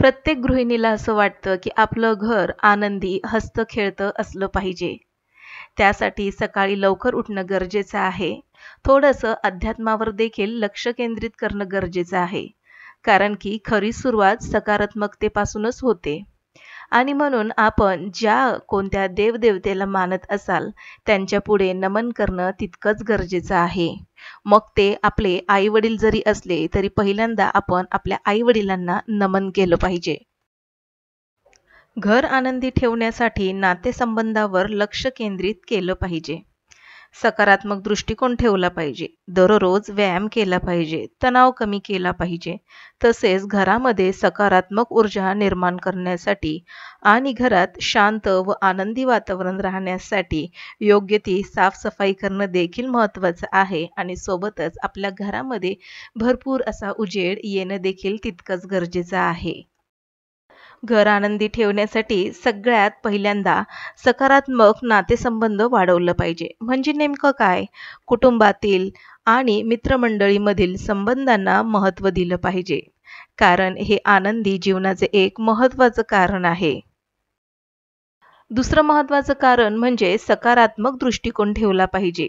प्रत्येक गृहिणीला असं वाटतं, की आपलं घर आनंदी, हसतं-खेळतं असलं पाहिजे. त्यासाठी सकाळी लवकर उठणं गरजेचं आहे. थोडंसं अध्यात्मावर देखील लक्ष केंद्रित करणं गरजेचं आहे. कारण की खरी सुरुवात सकारात्मकतेपासूनच होते. आणि म्हणून आपण ज्या कोणत्या देवदेवतेला मानत असाल, त्यांच्यापुढे नमन करणं तितकंच गरजेचं आहे. मग ते आपले आई-वडील जरी असले, तरी पहिल्यांदा आपण आपल्या आई-वडिलांना नमन केलं पाहिजे. घर आनंदी ठेवण्यासाठी नातेसंबंधावर लक्ष केंद्रित केलं पाहिजे. सकारात्मक दृष्टिकोन ठेवला पाहिजे. दररोज व्यायाम केला पाहिजे. तणाव कमी केला पाहिजे. तसेच घरामध्ये सकारात्मक ऊर्जा निर्माण करण्यासाठी आणि घरात शांत व आनंदी वातावरण राहण्यासाठी योग्य ती साफसफाई करणं देखील महत्त्वाचं आहे आणि सोबतच आपल्या घरामध्ये भरपूर असा उजेड येणं देखील तितकंच गरजेचं आहे. घर आनंदी ठेवण्यासाठी सगळ्यात पहिल्यांदा सकारात्मक नातेसंबंध वाढवलं पाहिजे. म्हणजे नेमकं काय? कुटुंबातील आणि मित्रमंडळीमधील संबंधांना महत्त्व दिलं पाहिजे. कारण हे आनंदी जीवनाचे एक महत्त्वाचं कारण आहे. दुसरं महत्त्वाचं कारण म्हणजे सकारात्मक दृष्टिकोन ठेवला पाहिजे.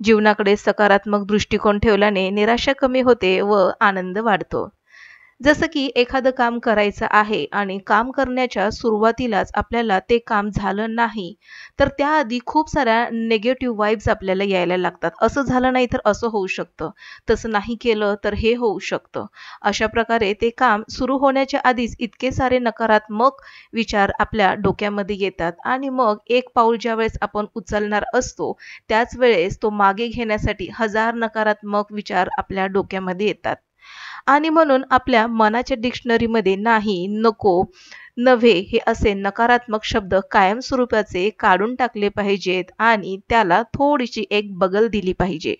जीवनाकडे सकारात्मक दृष्टिकोन ठेवल्याने निराशा कमी होते व आनंद वाढतो. जसं की एखादं काम करायचं आहे आणि काम करण्याच्या सुरुवातीलाच आपल्याला ते काम झालं नाही, तर त्याआधी खूप साऱ्या निगेटिव्ह वाइब्स आपल्याला यायला लागतात. असं झालं नाही तर असं होऊ शकतं. तसं नाही केलं तर हे होऊ शकतं. अशा प्रकारे ते काम सुरू होण्याच्या आधीच इतके सारे नकारात्मक विचार आपल्या डोक्यामध्ये येतात आणि मग एक पाऊल ज्यावेळेस आपण उचलणार असतो, त्याच वेळेस तो मागे घेण्यासाठी हजार नकारात्मक विचार आपल्या डोक्यामध्ये येतात. आणि म्हणून आपल्या मनाच्या डिक्शनरीमध्ये नाही, नको, नव्हे हे असे नकारात्मक शब्द कायमस्वरूपाचे काढून टाकले पाहिजेत आणि त्याला थोडीशी एक बगल दिली पाहिजे.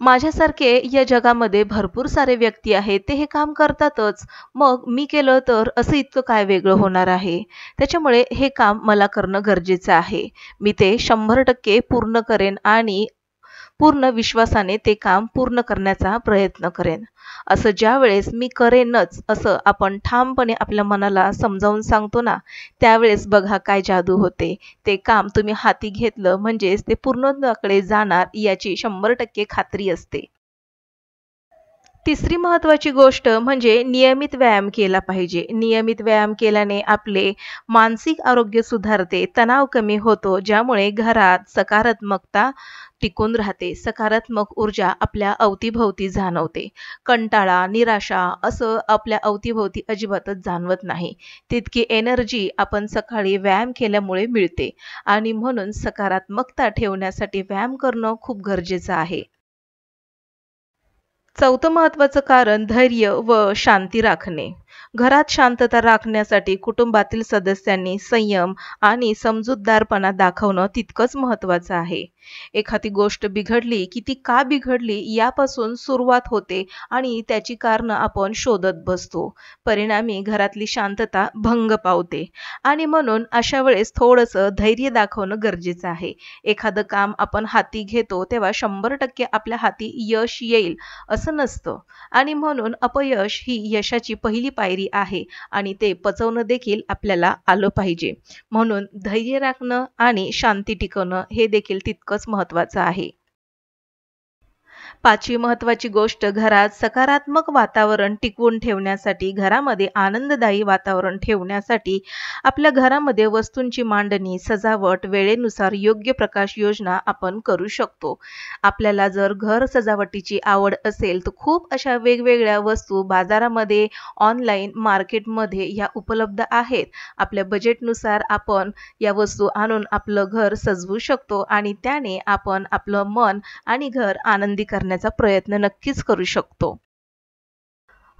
माझ्यासारखे या जगामध्ये भरपूर सारे व्यक्ती आहेत, ते हे काम करतातच. मग मी केलं तर असं इतकं काय वेगळं होणार आहे? त्याच्यामुळे हे काम मला करणं गरजेचं आहे. मी ते 100% पूर्ण करेन आणि पूर्ण विश्वासाने ते काम पूर्ण करण्याचा प्रयत्न करेन. असं ज्यावेळेस मी करेनच असं आपण ठामपणे आपल्या मनाला समजावून सांगतो ना, त्यावेळेस बघा काय जादू होते. ते काम तुम्ही हाती घेतलं म्हणजेच ते पूर्णत्वाकडे जाणार याची 100% खात्री असते. तिसरी महत्त्वाची गोष्ट म्हणजे नियमित व्यायाम केला पाहिजे. नियमित व्यायाम केल्याने आपले मानसिक आरोग्य सुधारते, तणाव कमी होतो, ज्यामुळे घरात सकारात्मकता टिकून राहते. सकारात्मक ऊर्जा आपल्या अवतीभोवती जाणवते. कंटाळा, निराशा असं आपल्या अवतीभोवती अजिबातच जाणवत नाही. तितकी एनर्जी आपण सकाळी व्यायाम केल्यामुळे मिळते आणि म्हणून सकारात्मकता ठेवण्यासाठी व्यायाम करणं खूप गरजेचं आहे. चौथं महत्त्वाचं कारण धैर्य व शांती राखणे. घरात शांतता राखण्यासाठी कुटुंबातील सदस्यांनी संयम आणि समजूतदारपणा दाखवणं तितकंच महत्त्वाचं आहे. एखादी गोष्ट बिघडली की ती का बिघडली यापासून सुरुवात होते आणि त्याची कारणं आपण शोधत बसतो. परिणामी घरातली शांतता भंग पावते आणि म्हणून अशा वेळेस थोडंसं धैर्य दाखवणं गरजेचं आहे. एखादं काम आपण हाती घेतो तेव्हा 100% आपल्या हाती यश येईल असं नसतं आणि म्हणून अपयश ही यशाची पहिली पायरी आहे आणि ते पचवणं देखील आपल्याला आलं पाहिजे. म्हणून धैर्य राखणं आणि शांती टिकवणं हे देखील तितकंच महत्त्वाचं आहे. पाचवी महत्त्वाची गोष्ट घरात सकारात्मक वातावरण टिकवून ठेवण्यासाठी, घरामध्ये आनंददायी वातावरण ठेवण्यासाठी आपल्या घरामध्ये वस्तूंची मांडणी, सजावट वेळेनुसार योग्य प्रकाश योजना आपण करू शकतो. आपल्याला जर घर सजावटीची आवड असेल, तर खूप अशा वेगवेगळ्या वस्तू बाजारामध्ये, ऑनलाईन मार्केटमध्ये ह्या उपलब्ध आहेत. आपल्या बजेटनुसार आपण या वस्तू आणून आपलं घर सजवू शकतो आणि त्याने आपण आपलं मन आणि घर आनंदी करण्याचा प्रयत्न नक्कीच करू शकतो.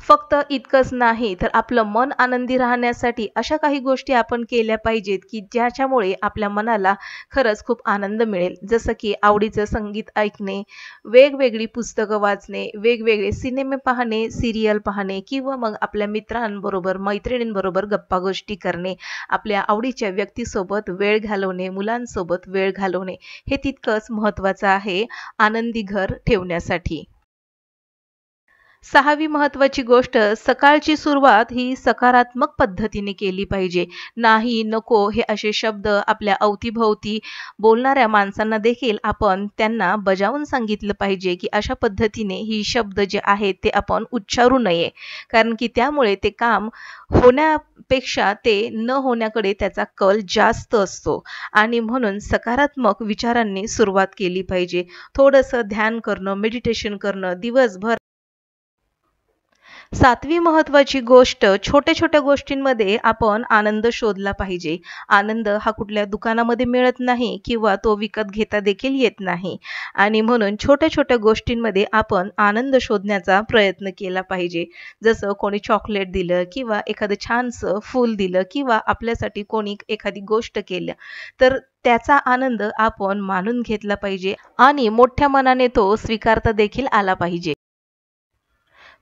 फक्त इतकंच नाही, तर आपलं मन आनंदी राहण्यासाठी अशा काही गोष्टी आपण केल्या पाहिजेत, की ज्याच्यामुळे आपल्या मनाला खरंच खूप आनंद मिळेल. जसं की आवडीचं संगीत ऐकणे, वेगवेगळी पुस्तकं वाचणे, वेगवेगळे सिनेमे पाहणे, सीरियल पाहणे किंवा मग आपल्या मित्रांबरोबर, मैत्रिणींबरोबर गप्पागोष्टी करणे, आपल्या आवडीच्या व्यक्तीसोबत वेळ घालवणे, मुलांसोबत वेळ घालवणे, हे तितकंच महत्त्वाचं आहे आनंदी घर ठेवण्यासाठी. 6वी महत्त्वाची गोष्ट, सकाळची सुरुवात ही सकारात्मक पद्धतीने केली पाहिजे. नाही, नको हे असे शब्द आपल्या अवतीभोवती बोलणाऱ्या माणसांना देखील आपण त्यांना बजावून सांगितलं पाहिजे, की अशा पद्धतीने ही शब्द जे आहेत ते आपण उच्चारू नये. कारण की त्यामुळे ते काम होण्यापेक्षा ते न होण्याकडे त्याचा कल जास्त असतो आणि म्हणून सकारात्मक विचारांनी सुरुवात केली पाहिजे. थोडंसं ध्यान करणं, मेडिटेशन करणं, दिवसभर 7वी महत्त्वाची गोष्ट, छोट्या-छोट्या गोष्टींमध्ये आपण आनंद शोधला पाहिजे. आनंद हा कुठल्या दुकानामध्ये मिळत नाही किंवा तो विकत घेता देखील येत नाही आणि म्हणून छोट्या-छोट्या गोष्टींमध्ये आपण आनंद शोधण्याचा प्रयत्न केला पाहिजे. जसं कोणी चॉकलेट दिलं किंवा एखादं छानसं फूल दिलं किंवा आपल्यासाठी कोणी एखादी गोष्ट केलं, तर त्याचा आनंद आपण मानून घेतला पाहिजे आणि मोठ्या मनाने तो स्वीकारता देखील आला पाहिजे.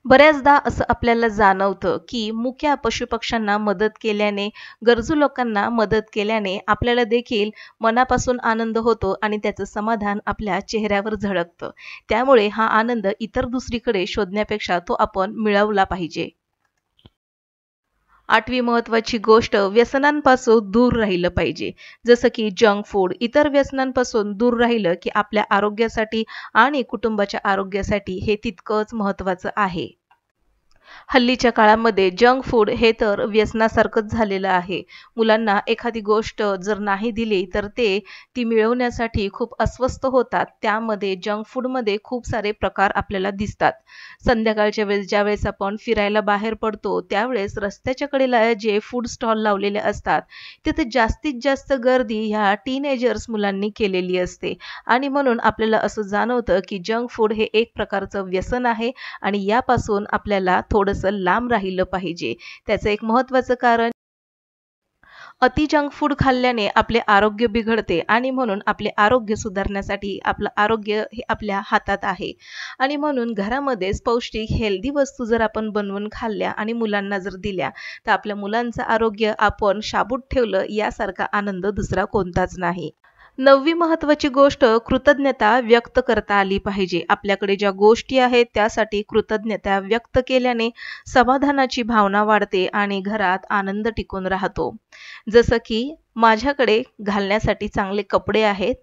बऱ्याचदा असं आपल्याला जाणवतं, की मुक्या पशुपक्ष्यांना मदत केल्याने, गरजू लोकांना मदत केल्याने आपल्याला देखील मनापासून आनंद होतो आणि त्याचं समाधान आपल्या चेहऱ्यावर झळकतं. त्यामुळे हा आनंद इतर दुसरीकडे शोधण्यापेक्षा तो आपण मिळवला पाहिजे. 8वी महत्त्वाची गोष्ट, व्यसनांपासून दूर राहिलं पाहिजे. जसं की जंक फूड, इतर व्यसनांपासून दूर राहिलं, की आपल्या आरोग्यासाठी आणि कुटुंबाच्या आरोग्यासाठी हे तितकंच महत्त्वाचं आहे. हल्लीच्या काळामध्ये जंक फूड हे तर व्यसनासारखंच झालेलं आहे. मुलांना एखादी गोष्ट जर नाही दिली तर ते ती मिळवण्यासाठी खूप अस्वस्थ होतात. त्यामध्ये जंक फूडमध्ये खूप सारे प्रकार आपल्याला दिसतात. संध्याकाळच्या वेळेस ज्यावेळेस आपण फिरायला बाहेर पडतो त्यावेळेस रस्त्याच्या कडेला जे फूड स्टॉल लावलेले असतात तिथे जास्तीत जास्त गर्दी ह्या टीनेजर्स मुलांनी केलेली असते आणि म्हणून आपल्याला असं जाणवतं की जंक फूड हे एक प्रकारचं व्यसन आहे आणि यापासून आपल्याला थोडंसं लांब राहिलं पाहिजे. त्याचं एक महत्त्वाचं कारण, अति जंक फूड खाल्ल्याने आपले आरोग्य बिघडते आणि म्हणून आपले आरोग्य सुधारण्यासाठी आपलं आरोग्य हे आपल्या हातात आहे आणि म्हणून घरामध्येच पौष्टिक हेल्दी वस्तू जर आपण बनवून खाल्ल्या आणि मुलांना जर दिल्या तर आपल्या मुलांचं आरोग्य आपण शाबूत ठेवलं यासारखा आनंद दुसरा कोणताच नाही. 9वी महत्त्वाची गोष्ट, कृतज्ञता व्यक्त करता आली पाहिजे. आपल्याकडे ज्या गोष्टी आहेत त्यासाठी कृतज्ञता व्यक्त केल्याने समाधानाची भावना वाढते आणि घरात आनंद टिकून राहतो. जसं की माझ्याकडे घालण्यासाठी चांगले कपडे आहेत.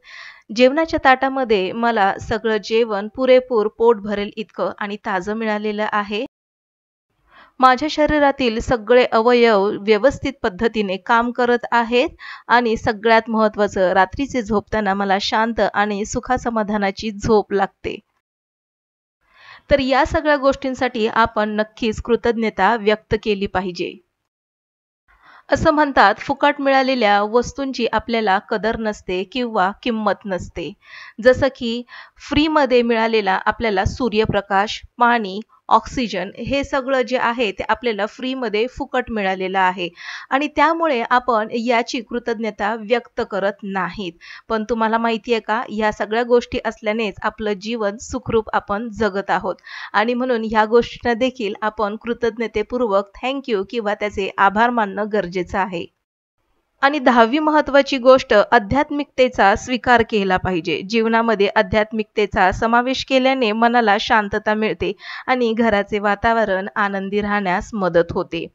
जेवणाच्या ताटामध्ये मला सगळं जेवण पुरेपूर पोट भरेल इतकं आणि ताजं मिळालेलं आहे. माझ्या शरीरातील सगळे अवयव व्यवस्थित पद्धतीने काम करत आहेत आणि सगळ्यात महत्त्वाचं, रात्रीचे झोपताना मला शांत आणि सुखासमाधानाची झोप लागते. तर या सगळ्या गोष्टींसाठी आपण नक्कीच कृतज्ञता व्यक्त केली पाहिजे. असं म्हणतात, फुकट मिळालेल्या वस्तूंची आपल्याला कदर नसते किंवा किंमत नसते. जसं की फ्रीमध्ये मिळालेला आपल्याला सूर्यप्रकाश, पाणी, ऑक्सिजन हे सगळं जे आहे ते आपल्याला फ्रीमध्ये फुकट मिळालेलं आहे आणि त्यामुळे आपण याची कृतज्ञता व्यक्त करत नाहीत. पण तुम्हाला माहिती आहे का, या सगळ्या गोष्टी असल्यानेच आपलं जीवन सुखरूप आपण जगत आहोत आणि म्हणून ह्या गोष्टींना देखील आपण कृतज्ञतेपूर्वक थँक यू किंवा त्याचे आभार मानणं गरजेचं आहे. आणि 10वी महत्त्वाची गोष्ट, आध्यात्मिकतेचा स्वीकार केला पाहिजे. जीवनामध्ये आध्यात्मिकतेचा समावेश केल्याने मनाला शांतता मिळते आणि घराचे वातावरण आनंदी राहण्यास मदत होते.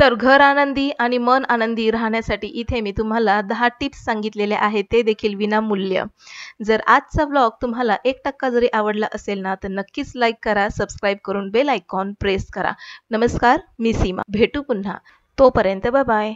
तर घर आनंदी आणि मन आनंदी राहण्यासाठी इथे मी तुम्हाला 10 टिप्स सांगितलेले आहेत, ते देखील विनामूल्य. जर आजचा व्लॉग तुम्हाला 1% जरी आवडला असेल ना तर नक्कीच लाईक करा, सबस्क्राईब करून बेल आयकॉन प्रेस करा. नमस्कार, मी सीमा. भेटू पुन्हा. तोपर्यंत बाय बाय.